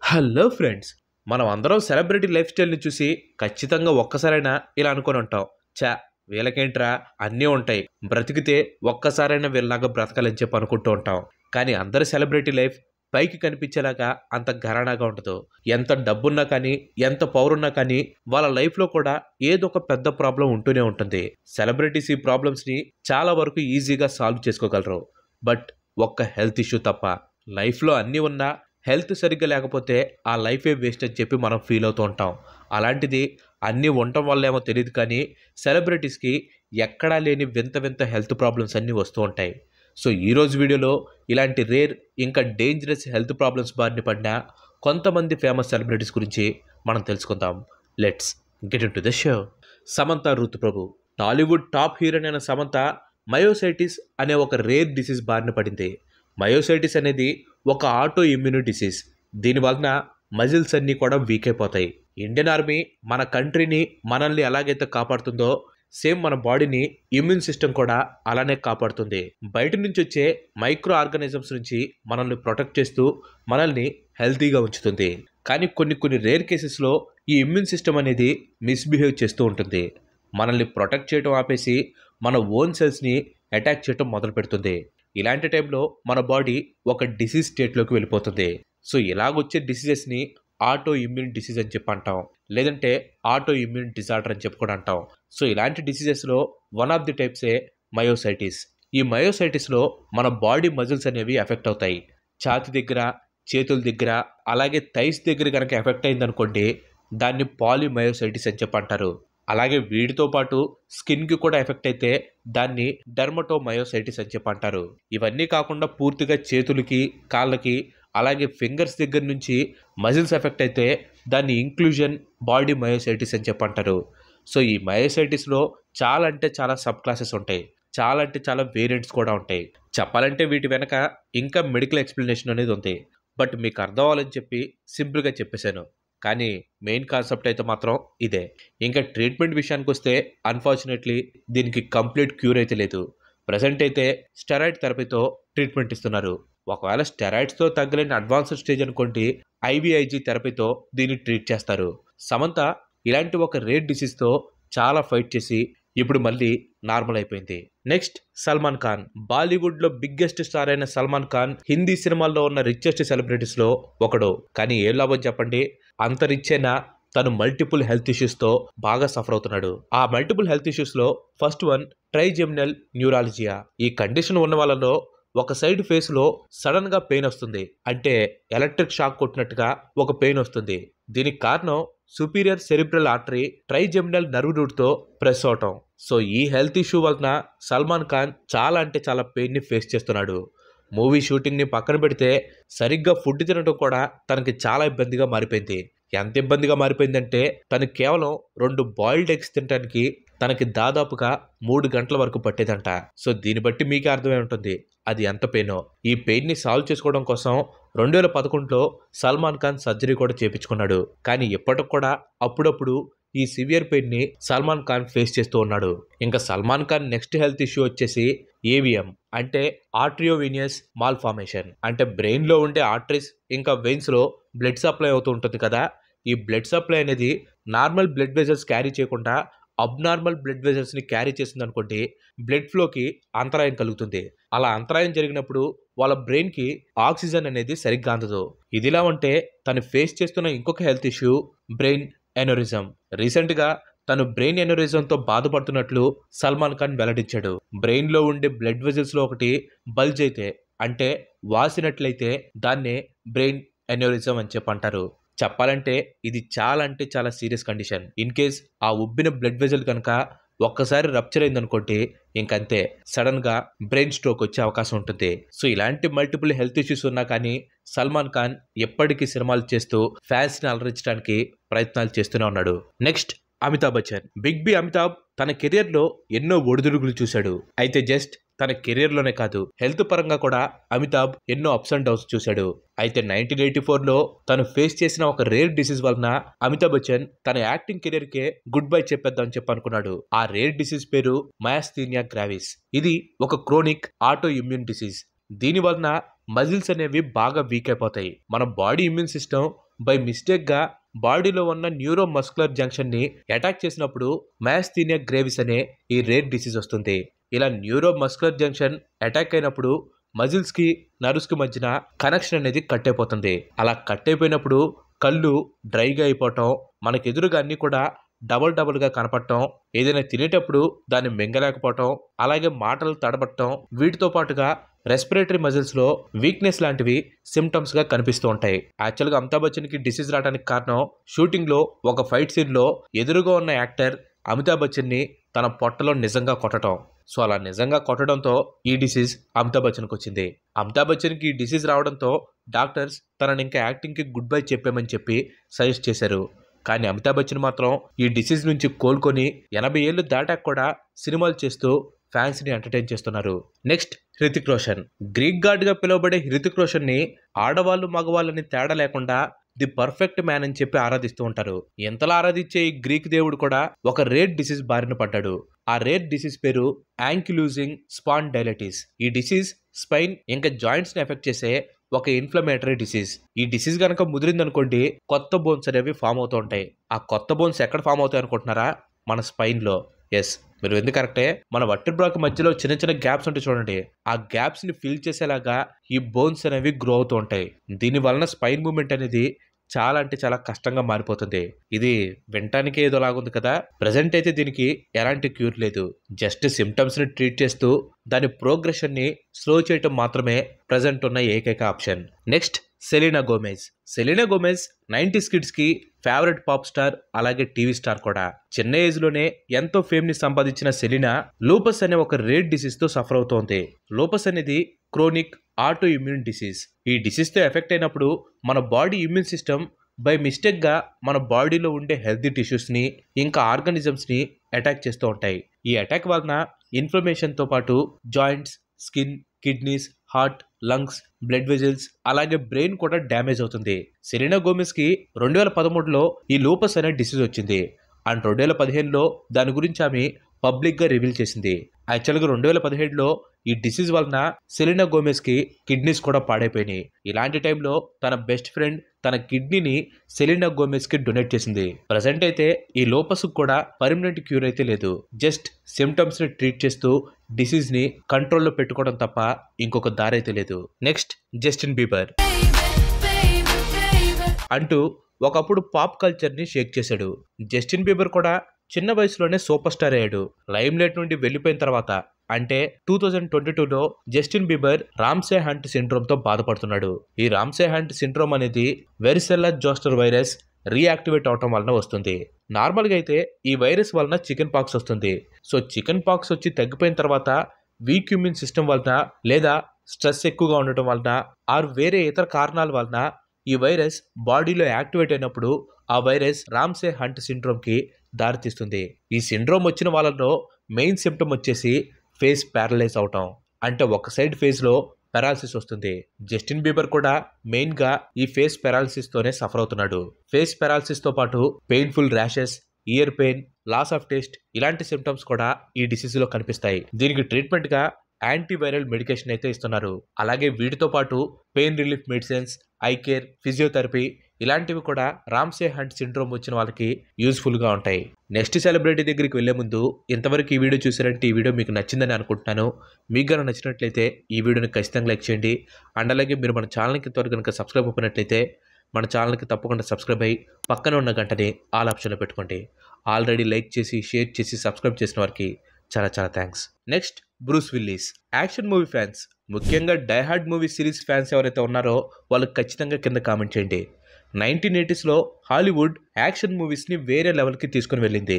Hello friends, మనం అందరం celebrity life స్టైల్ని చూసి ఖచ్చితంగా ఒక్కసారైనా ఇలా అనుకొని ఉంటాం. చా, వీళ్ళకేంట్రా అన్నీ ఉంటాయి, బ్రతికితే ఒక్కసారైనా వీళ్ళలాగా బ్రతకాలని చెప్పి అనుకుంటూ ఉంటాం. కానీ అందరి సెలబ్రిటీ లైఫ్ పైకి కనిపించేలాగా అంత ఘరానాగా ఉండదు. ఎంత డబ్బున్నా కానీ, ఎంత పవర్ ఉన్నా కానీ, వాళ్ళ లైఫ్లో కూడా ఏదో ఒక పెద్ద ప్రాబ్లం ఉంటూనే ఉంటుంది. సెలబ్రిటీస్ ఈ ప్రాబ్లమ్స్ని చాలా వరకు ఈజీగా సాల్వ్ చేసుకోగలరు. బట్ ఒక్క హెల్త్ ఇష్యూ తప్ప. లైఫ్లో అన్నీ ఉన్నా హెల్త్ సరిగ్గా లేకపోతే ఆ లైఫే వేస్ట్ అని చెప్పి మనం ఫీల్ అవుతూ ఉంటాం. అలాంటిది అన్నీ ఉండటం వల్ల ఏమో తెలియదు కానీ సెలబ్రిటీస్కి ఎక్కడా లేని వింత వింత హెల్త్ ప్రాబ్లమ్స్ అన్నీ వస్తూ ఉంటాయి. సో ఈరోజు వీడియోలో ఇలాంటి రేర్ ఇంకా డేంజరస్ హెల్త్ ప్రాబ్లమ్స్ బారిన పడిన కొంతమంది ఫేమస్ సెలబ్రిటీస్ గురించి మనం తెలుసుకుందాం. Let's get in to the show. Samantha Ruth Prabhu. Tollywood top heroine అయిన సమంత మయోసైటిస్ అనే ఒక రేర్ డిసీజ్ బారిన పడింది. మయోసైటిస్ అనేది ఒక ఆటో ఇమ్యూన్ డిసీజ్. దీనివలన మజిల్స్ అన్నీ కూడా వీక్ అయిపోతాయి. ఇండియన్ ఆర్మీ మన కంట్రీని మనల్ని ఎలాగైతే కాపాడుతుందో సేమ్ మన బాడీని ఇమ్యూన్ సిస్టమ్ కూడా అలానే కాపాడుతుంది. బయట నుంచి వచ్చే మైక్రో ఆర్గానిజమ్స్ నుంచి మనల్ని ప్రొటెక్ట్ చేస్తూ మనల్ని హెల్తీగా ఉంచుతుంది. కానీ కొన్ని రేర్ కేసెస్లో ఈ ఇమ్యూన్ సిస్టమ్ అనేది మిస్బిహేవ్ చేస్తూ ఉంటుంది. మనల్ని ప్రొటెక్ట్ చేయడం ఆపేసి మన ఓన్ సెల్స్ని అటాక్ చేయడం మొదలు పెడుతుంది. ఇలాంటి టైంలో మన బాడీ ఒక డిసీజ్ స్టేట్లోకి వెళ్ళిపోతుంది. సో ఇలాగొచ్చే డిసీజెస్ని ఆటో ఇమ్యూన్ డిసీజ్ అని చెప్పి అంటాం, లేదంటే ఆటో ఇమ్యూన్ డిజార్డర్ అని చెప్పి కూడా అంటాం. సో ఇలాంటి డిసీజెస్లో వన్ ఆఫ్ ది టైప్సే మయోసైటిస్. ఈ మయోసైటిస్లో మన బాడీ మజిల్స్ అనేవి ఎఫెక్ట్ అవుతాయి. ఛాతి దగ్గర, చేతుల దగ్గర, అలాగే థైస్ దగ్గర కనుక ఎఫెక్ట్ అయిందనుకోండి, దాన్ని పాలిమయోసైటిస్ అని చెప్పి అంటారు. అలాగే వీటితో పాటు స్కిన్కి కూడా ఎఫెక్ట్ అయితే దాన్ని డెర్మటోమయోసైటిస్ అని చెప్పి అంటారు. ఇవన్నీ కాకుండా పూర్తిగా చేతులకి, కాళ్ళకి, అలాగే ఫింగర్స్ దగ్గర నుంచి మజిల్స్ ఎఫెక్ట్ అయితే దాన్ని ఇంక్లూజన్ బాడీ మయోసైటిస్ అని చెప్పి అంటారు. సో ఈ మయోసైటిస్లో చాలా అంటే చాలా సబ్ క్లాసెస్ ఉంటాయి. చాలా అంటే చాలా వేరియంట్స్ కూడా ఉంటాయి. చెప్పాలంటే వీటి వెనక ఇంకా మెడికల్ ఎక్స్ప్లెనేషన్ అనేది ఉంది. బట్ మీకు అర్థం అవ్వాలని చెప్పి సింపుల్గా చెప్పేశాను. కానీ మెయిన్ కాన్సెప్ట్ అయితే మాత్రం ఇదే. ఇంకా ట్రీట్మెంట్ విషయానికి వస్తే అన్ఫార్చునేట్లీ దీనికి కంప్లీట్ క్యూర్ అయితే లేదు. ప్రజెంట్ అయితే స్టెరాయిడ్ థెరపీతో ట్రీట్మెంట్ ఇస్తున్నారు. ఒకవేళ స్టెరాయిడ్స్తో తగ్గలేని అడ్వాన్స్డ్ స్టేజ్ అనుకోండి, ఐవిఐజీ థెరపీతో దీన్ని ట్రీట్ చేస్తారు. సమంత ఇలాంటి ఒక రేర్ డిసీజ్తో చాలా ఫైట్ చేసి ఇప్పుడు మళ్ళీ నార్మల్ అయిపోయింది. నెక్స్ట్ సల్మాన్ ఖాన్. బాలీవుడ్ లో బిగ్గెస్ట్ స్టార్ అయిన సల్మాన్ ఖాన్ హిందీ సినిమాల్లో ఉన్న రిచెస్ట్ సెలబ్రిటీస్ లో ఒకడు. కానీ ఏం లాభం చెప్పండి, అంత రిచ్ అయినా తను మల్టిపుల్ హెల్త్ ఇష్యూస్ తో బాగా సఫర్ అవుతున్నాడు. ఆ మల్టిపుల్ హెల్త్ ఇష్యూస్ లో ఫస్ట్ వన్ ట్రైజెమినల్ న్యూరాలజియా. ఈ కండిషన్ ఉన్న వాళ్ళలో ఒక సైడ్ ఫేస్ లో సడన్ గా పెయిన్ వస్తుంది. అంటే ఎలక్ట్రిక్ షాక్ కొట్టినట్టుగా ఒక పెయిన్ వస్తుంది. దీనికి కారణం superior cerebral artery trigeminal nerve route తో ప్రెస్ అవటం. సో ఈ హెల్త్ ఇష్యూ వలన సల్మాన్ ఖాన్ చాలా అంటే చాలా పెయిన్ ని ఫేస్ చేస్తున్నాడు. మూవీ షూటింగ్ ని పక్కన పెడితే సరిగ్గా ఫుడ్ తినడం కూడా తనకి చాలా ఇబ్బందిగా మారిపోయింది. ఎంత ఇబ్బందిగా మారిపోయిందంటే తను కేవలం 2 బాయిల్డ్ ఎగ్స్ తినడానికి తనకి దాదాపుగా 3 గంటల వరకు పట్టేదంట. సో దీన్ని బట్టి మీకే అర్థమై ఉంటుంది అది ఎంత పెయినో. ఈ పెయిన్ ని సాల్వ్ చేసుకోవడం కోసం 2011లో సల్మాన్ ఖాన్ సర్జరీ కూడా చేపించుకున్నాడు. కానీ ఇప్పటికి కూడా అప్పుడప్పుడు ఈ సివియర్ పెయిన్ ని సల్మాన్ ఖాన్ ఫేస్ చేస్తూ ఉన్నాడు. ఇంకా Salman Khan next health issue వచ్చేసి ఏవిఎం, అంటే ఆర్ట్రియోవీనియస్ మాల్ఫార్మేషన్. అంటే బ్రెయిన్ లో ఉండే ఆర్టరీస్ ఇంకా వెయిన్స్ లో బ్లడ్ సప్లై అవుతూ ఉంటుంది కదా. ఈ బ్లడ్ సప్లై అనేది నార్మల్ బ్లడ్ వెజల్స్ క్యారీ చేయకుండా అబ్నార్మల్ బ్లడ్ వెజల్స్ ని క్యారీ చేస్తుంది అనుకోండి, బ్లడ్ ఫ్లోకి అంతరాయం కలుగుతుంది. అలా అంతరాయం జరిగినప్పుడు వాళ్ళ బ్రెయిన్ కి ఆక్సిజన్ అనేది సరిగ్గా అందదు. ఇదిలా ఉంటే తను ఫేస్ చేస్తున్న ఇంకొక హెల్త్ ఇష్యూ బ్రెయిన్ ఎనోరిజం. రీసెంట్ గా తను బ్రెయిన్ ఎనోరిజం తో బాధపడుతున్నట్లు సల్మాన్ ఖాన్ వెల్లడించాడు. బ్రెయిన్ లో ఉండే బ్లడ్ వెజల్స్ లో ఒకటి బల్జ్ అయితే, అంటే వాసినట్లయితే దాన్నే బ్రెయిన్ ఎనోరిజం అని చెప్పి అంటారు. చెప్పాలంటే ఇది చాలా అంటే చాలా సీరియస్ కండిషన్. ఇన్ కేస్ ఆ ఉబ్బిన బ్లడ్ వెజల్ కనుక ఒక్కసారి రప్చర్ అయిందనుకోండి, ఇంకంతే సడన్ గా బ్రెయిన్ స్ట్రోక్ వచ్చే అవకాశం ఉంటుంది. సో ఇలాంటి మల్టిపుల్ హెల్త్ ఇష్యూస్ ఉన్నా కానీ సల్మాన్ ఖాన్ ఎప్పటికీ సినిమాలు చేస్తూ ఫ్యాన్స్ ని అలరించడానికి ప్రయత్నాలు చేస్తూనే ఉన్నాడు. Next Amitabh Bachchan. Big B Amitabh తన కెరియర్ లో ఎన్నో ఒడిదుడుగులు చూశాడు. అయితే జస్ట్ తన కెరియర్ లోనే కాదు, హెల్త్ పరంగా కూడా అమితాబ్ ఎన్నో అప్స్ అండ్ డౌన్స్ చూశాడు. అయితే 1984లో తను ఫేస్ చేసిన ఒక రేర్ డిసీజ్ వలన అమితాబ్ బచ్చన్ తన యాక్టింగ్ కెరియర్ కే గుడ్ బై చెప్పేద్దాం అని చెప్పి అనుకున్నాడు. ఆ రేర్ డిసీజ్ పేరు మయాస్థీనియా గ్రావిస్. ఇది ఒక క్రోనిక్ ఆటో ఇమ్యూన్ డిసీజ్. దీని వలన మజిల్స్ అనేవి బాగా వీక్ అయిపోతాయి. మన body immune system by mistake గా బాడీలో ఉన్న న్యూరో మస్కులర్ జంక్షన్ ని అటాక్ చేసినప్పుడు మ్యాస్థీనియా గ్రేవిస్ అనే ఈ రేర్ డిసీజ్ వస్తుంది. ఇలా న్యూరో మస్కులర్ జంక్షన్ అటాక్ అయినప్పుడు మజిల్స్ కి నర్వ్స్ కి మధ్యన కనెక్షన్ అనేది కట్ అయిపోతుంది. అలా కట్ అయిపోయినప్పుడు కళ్ళు డ్రైగా అయిపోవటం, మనకు ఎదురుగా అన్ని కూడా డబల్ గా కనపడటం, ఏదైనా తినేటప్పుడు దాన్ని మింగలేకపోవటం, అలాగే మాటలు తడబట్టడం, వీటితో పాటుగా రెస్పిరేటరీ మజిల్స్ లో వీక్నెస్ లాంటివి సిమ్టమ్స్ గా కనిపిస్తూ ఉంటాయి. యాక్చువల్ గా అమితాబ్ బచ్చన్ కి డిసీజ్ రావడానికి కారణం షూటింగ్ లో ఒక ఫైట్ సీన్ లో ఎదురుగా ఉన్న యాక్టర్ అమితాబ్ బచ్చన్ ని తన పొట్టలో నిజంగా కొట్టడం. సో అలా నిజంగా కొట్టడంతో ఈ డిసీజ్ అమితాబ్ బచ్చన్కి వచ్చింది. అమితాబ్ బచ్చన్కి ఈ డిసీజ్ రావడంతో డాక్టర్స్ తనని ఇంకా యాక్టింగ్కి గుడ్ బై చెప్పామని చెప్పి సజెస్ట్ చేశారు. కానీ అమితాబ్ బచ్చన్ మాత్రం ఈ డిసీజ్ నుంచి కోలుకొని 80 ఏళ్ళు దాటాక కూడా సినిమాలు చేస్తూ ఫ్యాన్స్ ని ఎంటర్టైన్ చేస్తున్నారు. Next Hrithik Roshan. Greek God గా పిలువబడే హృతిక్ రోషన్ ని ఆడవాళ్ళు మగవాళ్ళని తేడా లేకుండా ది పర్ఫెక్ట్ మ్యాన్ అని చెప్పి ఆరాధిస్తూ ఉంటారు. ఎంతలా ఆరాధించే ఈ గ్రీక్ దేవుడు కూడా ఒక రేర్ డిసీజ్ బారిన పడ్డాడు. ఆ రేర్ డిసీజ్ పేరు యాంకిలూజింగ్ స్పాండైలైటిస్. ఈ డిసీజ్ స్పైన్ ఇంకా జాయింట్స్ ని ఎఫెక్ట్ చేసే ఒక ఇన్ఫ్లమేటరీ డిసీజ్. ఈ డిసీజ్ కనుక ముదిరిందనుకోండి కొత్త బోన్స్ అనేవి ఫామ్ అవుతూ ఉంటాయి. ఆ కొత్త బోన్స్ ఎక్కడ ఫామ్ అవుతాయి అనుకుంటున్నారా? మన స్పైన్ లో. ఎస్, మీరు ఎందుకు కరెక్టే. మన వర్టిబ్రాకి మధ్యలో చిన్న చిన్న గ్యాప్స్ ఉంటాయి చూడండి. ఆ గ్యాప్స్ ని ఫిల్ చేసేలాగా ఈ బోన్స్ అనేవి గ్రో అవుతూ ఉంటాయి. దీని వలన స్పైన్ మూవ్మెంట్ అనేది చాలా అంటే చాలా కష్టంగా మారిపోతుంది. ఇది వినటానికి ఏదోలాగుంది కదా. ప్రెసెంట్ అయితే దీనికి ఎలాంటి క్యూర్ లేదు. జస్ట్ సిమ్టమ్స్ ని ట్రీట్ చేస్తూ దాని ప్రోగ్రెషన్ ని స్లో చేయటం మాత్రమే ప్రెసెంట్ ఉన్న ఏకైక option. Next Selena Gomez. Selena Gomez 90s kids కి ఫేవరెట్ పాప్ స్టార్, అలాగే టీవీ స్టార్ కూడా. చిన్న ఏజ్ లోనే ఎంతో ఫేమ్ ని సంపాదించిన సెలీనా లూపస్ అనే ఒక రేర్ డిసీజ్ తో సఫర్ అవుతోంది. లూపస్ అనేది క్రోనిక్ ఆటో ఇమ్యూన్ డిసీజ్. ఈ డిసీజ్ తో ఎఫెక్ట్ అయినప్పుడు మన body immune system by mistake గా మన బాడీలో ఉండే హెల్తీ టిష్యూస్ ని ఇంకా ఆర్గానిజమ్స్ ని అటాక్ చేస్తూ ఉంటాయి. ఈ అటాక్ వలన ఇన్ఫ్లమేషన్ తో పాటు joints, skin, kidneys, heart, lungs, blood vessels అలాగే బ్రెయిన్ కూడా డ్యామేజ్ అవుతుంది. సెలీనా గోమెజ్ కి 2013లో ఈ లూపస్ అనే డిసీజ్ వచ్చింది. అండ్ 2015లో దాని గురించి ఆమె పబ్లిక్ గా రివీల్ చేసింది. యాక్చువల్గా 2017లో ఈ డిసీజ్ వలన సెలీనా గోమెజ్ కి కిడ్నీస్ కూడా పాడైపోయినాయి. ఇలాంటి టైంలో తన బెస్ట్ ఫ్రెండ్ తన కిడ్నీని సెలీనా గోమెజ్ కి డొనేట్ చేసింది. ప్రెసెంట్ అయితే ఈ లోపస్ కూడా పర్మనెంట్ క్యూర్ అయితే లేదు. జస్ట్ సిమ్టమ్స్ ని ట్రీట్ చేస్తూ డిసీజ్ ని కంట్రోల్లో పెట్టుకోవడం తప్ప ఇంకొక దారి అయితే లేదు. నెక్స్ట్ జస్టిన్ బీబర్ అంటూ ఒకప్పుడు పాప్ కల్చర్ ని షేక్ చేశాడు. జస్టిన్ బీబర్ కూడా చిన్న వయసులోనే సూపర్ స్టార్ అయ్యాడు. లైమ్ లైట్ నుండి వెళ్లిపోయిన తర్వాత అంటే 2022లో Justin Bieber Ramsay Hunt syndrome తో బాధపడుతున్నాడు. ఈ రామ్సే హంట్ సిండ్రోమ్ అనేది వెరిసెల్లా జోస్టర్ వైరస్ రీయాక్టివేట్ అవటం వలన వస్తుంది. నార్మల్ గా అయితే ఈ వైరస్ వలన చికెన్ పాక్స్ వస్తుంది. సో చికెన్ పాక్స్ వచ్చి తగ్గిపోయిన తర్వాత వీక్ ఇమ్యూన్ సిస్టమ్ వలన లేదా స్ట్రెస్ ఎక్కువగా ఉండటం వలన ఆర్ వేరే ఇతర కారణాల వలన ఈ వైరస్ బాడీలో యాక్టివేట్ అయినప్పుడు ఆ వైరస్ రామ్సే హంట్ సిండ్రోమ్ కి దారితీస్తుంది. ఈ సిండ్రోమ్ వచ్చిన వాళ్ళలో మెయిన్ సిమ్టమ్ వచ్చేసి ఫేస్ ప్యారలైజ్ అవటం. అంటే ఒక సైడ్ ఫేస్ లో పెరాలసిస్ వస్తుంది. జస్టిన్ బీబర్ కూడా మెయిన్ గా ఈ ఫేస్ పెరాలసిస్ తోనే సఫర్ అవుతున్నాడు. ఫేస్ పెరాలసిస్ తో పాటు painful rashes, ear pain, loss of taste ఇలాంటి సిమ్టమ్స్ కూడా ఈ డిసీజ్ లో కనిపిస్తాయి. దీనికి ట్రీట్మెంట్ గా యాంటీవైరల్ మెడికేషన్ అయితే ఇస్తున్నారు. అలాగే వీటితో పాటు pain relief medicines, I care, physiotherapy ఇలాంటివి కూడా రామ్సే హంట్ సిండ్రోమ్ వచ్చిన వాళ్ళకి యూస్ఫుల్ గా ఉంటాయి. నెక్స్ట్ సెలబ్రిటీ దగ్గరికి వెళ్లే ముందు ఇంతవరకు ఈ వీడియో చూసారంటే ఈ వీడియో మీకు నచ్చిందని అనుకుంటున్నాను. మీకు కనుక నచ్చినట్లయితే ఈ వీడియోని ఖచ్చితంగా లైక్ చేయండి. అండ్ అలాగే మీరు మన ఛానల్కి ఇంతవరకు కనుక సబ్స్క్రైబ్ అయినట్లయితే మన ఛానల్కి తప్పకుండా సబ్స్క్రైబ్ అయ్యి పక్కన ఉన్న గంటని ఆల్ ఆప్షన్లో పెట్టుకోండి. ఆల్రెడీ లైక్ చేసి షేర్ చేసి సబ్స్క్రైబ్ చేసిన వారికి చాలా చాలా thanks. Next Bruce Willis. Action movie fans, ముఖ్యంగా డైహార్డ్ మూవీ సిరీస్ ఫ్యాన్స్ ఎవరైతే ఉన్నారో వాళ్ళు ఖచ్చితంగా కింద కామెంట్ చేయండి. 1980sలో హాలీవుడ్ యాక్షన్ మూవీస్ని వేరే లెవెల్కి తీసుకుని వెళ్ళింది.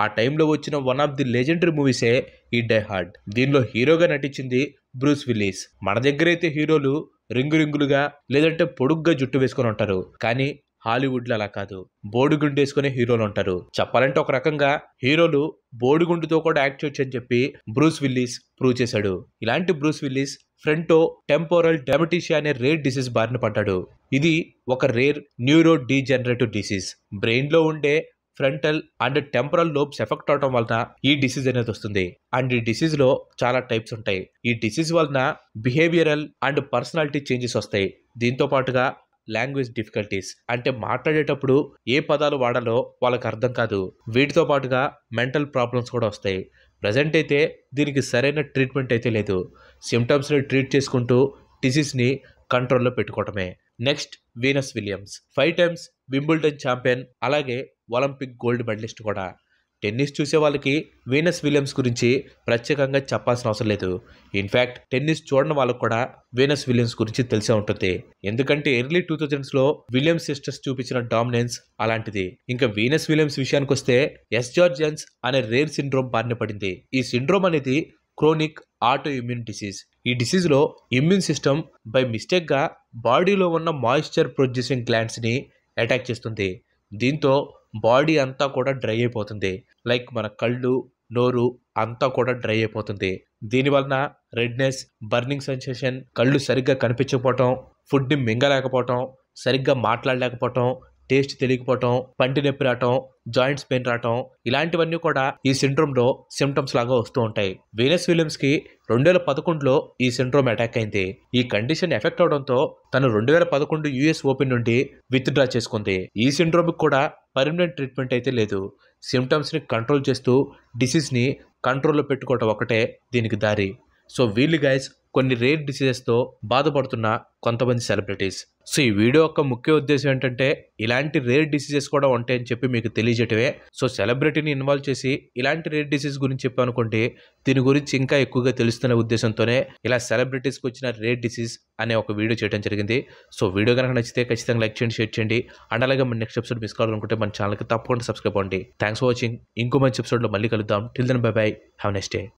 ఆ టైంలో వచ్చిన వన్ ఆఫ్ ది లెజెండరీ మూవీసే ఈ డైహార్డ్. దీనిలో హీరోగా నటించింది బ్రూస్ విల్లిస్. మన దగ్గర అయితే హీరోలు రింగులుగా లేదంటే పొడుగ్గా జుట్టు వేసుకొని ఉంటారు. కానీ హాలీవుడ్ లో అలా కాదు, బోడిగుండు వేసుకునే హీరోలు ఉంటారు. చెప్పాలంటే ఒక రకంగా హీరోలు బోడిగుండుతో కూడా యాక్ట్ చేయొచ్చు అని చెప్పి బ్రూస్ విల్లిస్ ప్రూవ్ చేశాడు. ఇలాంటి బ్రూస్ విల్లిస్ ఫ్రంటో టెంపోరల్ డెమటిషియా అనే రేర్ డిసీజ్ బారిన పడ్డాడు. ఇది ఒక rare neuro degenerative disease. Brain లో ఉండే frontal and temporal lobes effect అవడం వలన ఈ డిసీజ్ అనేది వస్తుంది. అండ్ ఈ డిసీజ్ లో చాలా టైప్స్ ఉంటాయి. ఈ డిసీజ్ వలన బిహేవియరల్ అండ్ పర్సనాలిటీ చేంజెస్ వస్తాయి. దీంతో పాటుగా లాంగ్వేజ్ డిఫికల్టీస్. అంటే మాట్లాడేటప్పుడు ఏ పదాలు వాడాలో వాళ్ళకి అర్థం కాదు. వీటితో పాటుగా మెంటల్ ప్రాబ్లమ్స్ కూడా వస్తాయి. ప్రెజెంట్ అయితే దీనికి సరైన ట్రీట్మెంట్ అయితే లేదు. సిమ్టమ్స్ని ట్రీట్ చేసుకుంటూ డిసీజ్ని కంట్రోల్లో పెట్టుకోవటమే. Next Venus Williams 5 times Wimbledon champion, అలాగే ఒలింపిక్ గోల్డ్ మెడలిస్ట్ కూడా. టెన్నిస్ చూసే వాళ్ళకి వీనస్ విలియమ్స్ గురించి ప్రత్యేకంగా చెప్పాల్సిన అవసరం లేదు. ఇన్ఫ్యాక్ట్ టెన్నిస్ చూడని వాళ్ళకు కూడా వీనస్ విలియమ్స్ గురించి తెలిసే ఉంటుంది. ఎందుకంటే ఎర్లీ 2000స్లో విలియమ్స్ సిస్టర్స్ చూపించిన డామినెన్స్ అలాంటిది. ఇంకా వీనస్ విలియమ్స్ విషయానికి వస్తే ఎస్ జార్జియన్స్ అనే రేర్ సిండ్రోమ్ బారిన పడింది. ఈ సిండ్రోమ్ అనేది క్రోనిక్ ఆటో ఇమ్యూన్ డిసీజ్. ఈ డిసీజ్లో ఇమ్యూన్ సిస్టమ్ బై మిస్టేక్గా బాడీలో ఉన్న మాయిశ్చర్ ప్రొడ్యూసింగ్ గ్లాండ్స్ని అటాక్ చేస్తుంది. దీంతో బాడీ అంతా కూడా డ్రై అయిపోతుంది. లైక్ మన కళ్ళు, నోరు అంతా కూడా డ్రై అయిపోతుంది. దీనివలన రెడ్నెస్, బర్నింగ్ సెన్సేషన్, కళ్ళు సరిగ్గా కనిపించకపోవటం, ఫుడ్ని మింగలేకపోవటం, సరిగ్గా మాట్లాడలేకపోవటం, టేస్ట్ తెలియకపోవటం, పంటి నొప్పి రావటం, జాయింట్స్ పెయిన్ రావటం, ఇలాంటివన్నీ కూడా ఈ సిండ్రోమ్లో సిమ్టమ్స్ లాగా వస్తూ ఉంటాయి. వీనస్ విలియమ్స్కి 2011లో ఈ సిండ్రోమ్ అటాక్ అయింది. ఈ కండిషన్ ఎఫెక్ట్ అవడంతో తను 2011 యుఎస్ ఓపెన్ నుండి విత్డ్రా చేసుకుంది. ఈ సిండ్రోమ్కి కూడా పర్మనెంట్ ట్రీట్మెంట్ అయితే లేదు. సిమ్టమ్స్ని కంట్రోల్ చేస్తూ డిసీజ్ని కంట్రోల్లో పెట్టుకోవటం ఒకటే దీనికి దారి. సో వీళ్ళు గైస్ కొన్ని రేర్ డిసీజెస్తో బాధపడుతున్న కొంతమంది సెలబ్రిటీస్. సో ఈ వీడియో యొక్క ముఖ్య ఉద్దేశం ఏంటంటే ఇలాంటి రేర్ డిసీజెస్ కూడా ఉంటాయని చెప్పి మీకు తెలియజేయటమే. సో సెలబ్రిటీని ఇన్వాల్వ్ చేసి ఇలాంటి రేర్ డిసీజ్ గురించి చెప్పానుకోండి, దీని గురించి ఇంకా ఎక్కువగా తెలుస్తున్న ఉద్దేశంతోనే ఇలా సెలబ్రిటీస్కి వచ్చిన రేర్ డిసీజ్ అనే ఒక వీడియో చేయడం జరిగింది. సో వీడియో కనుక నచ్చితే ఖచ్చితంగా లైక్ చేయండి, షేర్ చేయండి. అండ్ అలాగే మన నెక్స్ట్ ఎపిసోడ్ మిస్ కావాలనుకుంటే మన ఛానల్కి తప్పకుండా సబ్స్క్రైబ్ అవ్వండి. Thanks for watching. ఇంకో మంచి ఎపిసోడ్లో మళ్ళీ కలుద్దాం. Till then bye bye. Have next day.